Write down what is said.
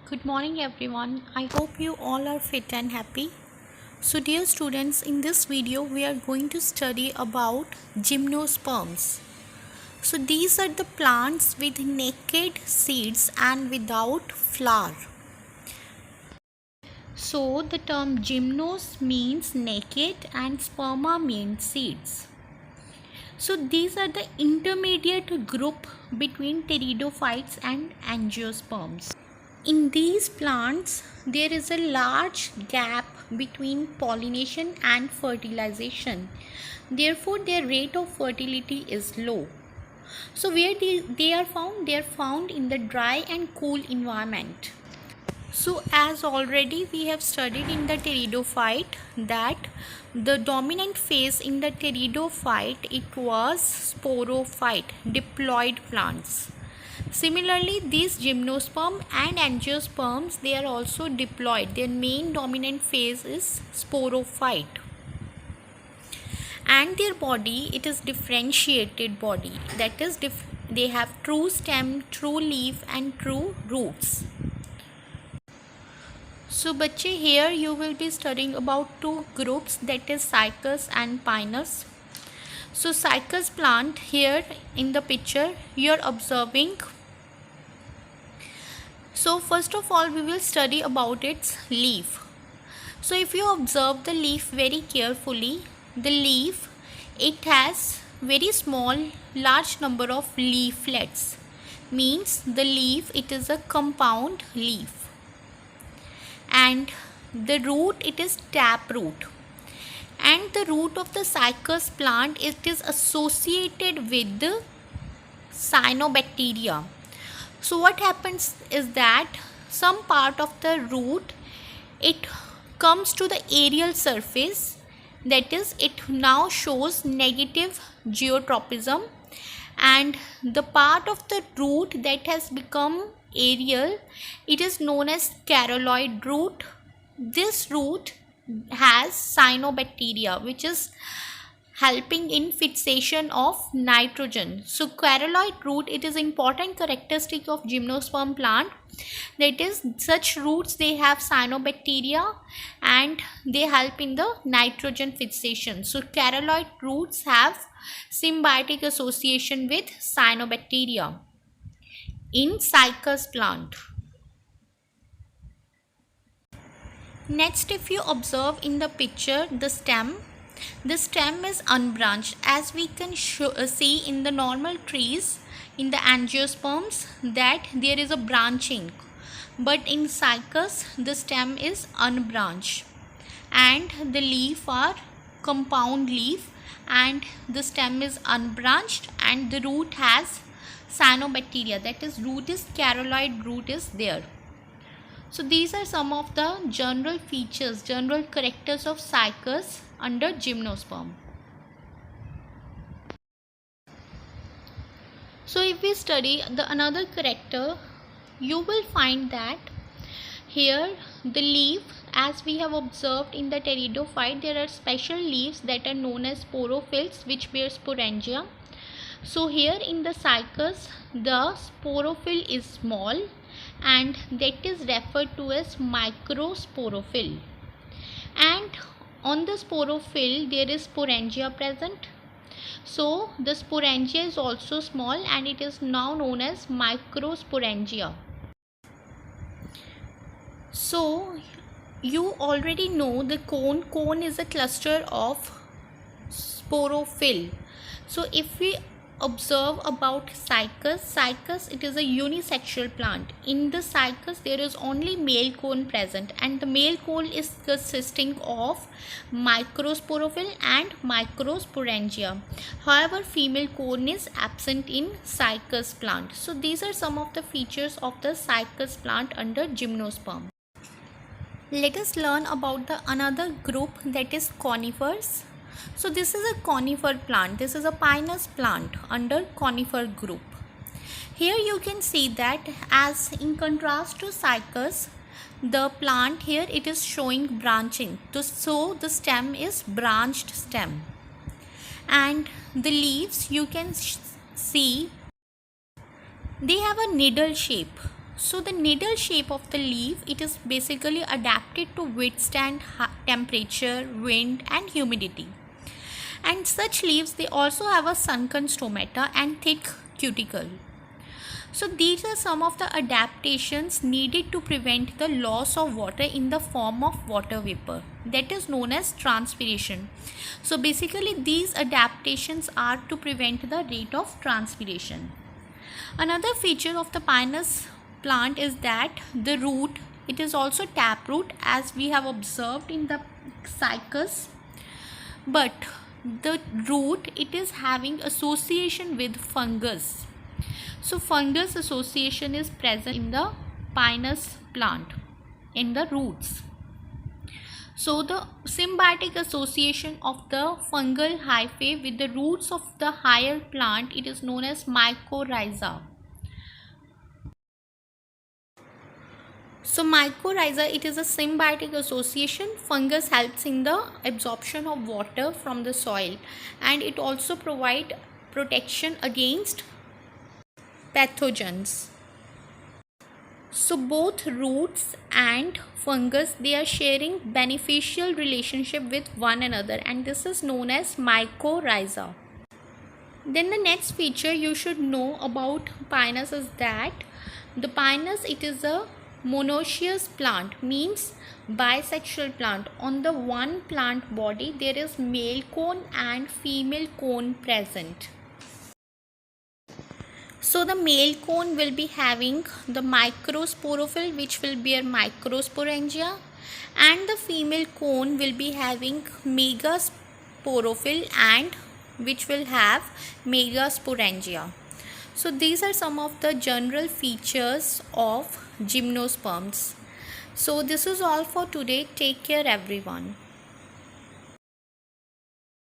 Good morning everyone. I hope you all are fit and happy. So dear students, in this video we are going to study about gymnosperms. So these are the plants with naked seeds and without flower. So the term gymnos means naked and sperma means seeds. So these are the intermediate group between pteridophytes and angiosperms. In these plants, there is a large gap between pollination and fertilization. Therefore, their rate of fertility is low. So, where they are found? They are found in the dry and cool environment. So, as already we have studied in the pteridophyte that the dominant phase in the pteridophyte it was sporophyte, diploid plants. Similarly, these gymnosperm and angiosperms, they are also diploid. Their main dominant phase is sporophyte. And their body, it is differentiated body. That is, they have true stem, true leaf and true roots. So, बच्चे, here you will be studying about two groups, that is Cycas and Pinus. So, Cycas plant, here in the picture you are observing. So first of all we will study about its leaf. So if you observe the leaf very carefully, the leaf it has very small large number of leaflets, means the leaf it is a compound leaf, and the root it is tap root, and the root of the Cycas plant it is associated with the cyanobacteria. So what happens is that some part of the root it comes to the aerial surface, that is it now shows negative geotropism, and the part of the root that has become aerial it is known as caroloid root. This root has cyanobacteria which is helping in fixation of nitrogen. So caroloid root it is important characteristic of gymnosperm plant, that is such roots they have cyanobacteria and they help in the nitrogen fixation. So caroloid roots have symbiotic association with cyanobacteria in Cycas plant. Next, if you observe in the picture the stem is unbranched, as we can see in the normal trees in the angiosperms that there is a branching, but in Cycas the stem is unbranched and the leaf are compound leaf and the stem is unbranched and the root has cyanobacteria, that is root is caroloid root is there. So these are some of the general features, general characters of Cycas under gymnosperm. So if we study the another character, you will find that here the leaf, as we have observed in the pteridophyte, there are special leaves that are known as sporophylls which bear sporangia. So here in the Cycas the sporophyll is small and that is referred to as microsporophyll, and on the sporophyll there is sporangia present. So the sporangia is also small and it is now known as microsporangia. So you already know the cone is a cluster of sporophyll. So if we observe about Cycas it is a unisexual plant. In the Cycas there is only male cone present and the male cone is consisting of microsporophyll and microsporangia. However, female cone is absent in Cycas plant. So these are some of the features of the Cycas plant under gymnosperm. Let us learn about the another group, that is conifers. So this is a conifer plant. This is a pinus plant under conifer group. Here you can see that as in contrast to Cycas, the plant here it is showing branching. So the stem is branched stem. And the leaves you can see they have a needle shape. So the needle shape of the leaf, it is basically adapted to withstand temperature, wind and humidity. And such leaves, they also have a sunken stomata and thick cuticle. So these are some of the adaptations needed to prevent the loss of water in the form of water vapor, that is known as transpiration. So basically these adaptations are to prevent the rate of transpiration. Another feature of the pinus plant is that the root, it is also taproot as we have observed in the cycas, but the root, it is having association with fungus. So fungus association is present in the pinus plant, in the roots. So the symbiotic association of the fungal hyphae with the roots of the higher plant, it is known as mycorrhiza. So mycorrhiza, it is a symbiotic association. Fungus helps in the absorption of water from the soil, and it also provides protection against pathogens. So both roots and fungus, they are sharing beneficial relationship with one another, and this is known as mycorrhiza. Then the next feature you should know about pinus is that the pinus, it is a monoecious plant, means bisexual plant. On the one plant body there is male cone and female cone present. So the male cone will be having the microsporophyll, which will bear microsporangia, and the female cone will be having megasporophyll and which will have megasporangia. So these are some of the general features of gymnosperms. So this is all for today. Take care everyone.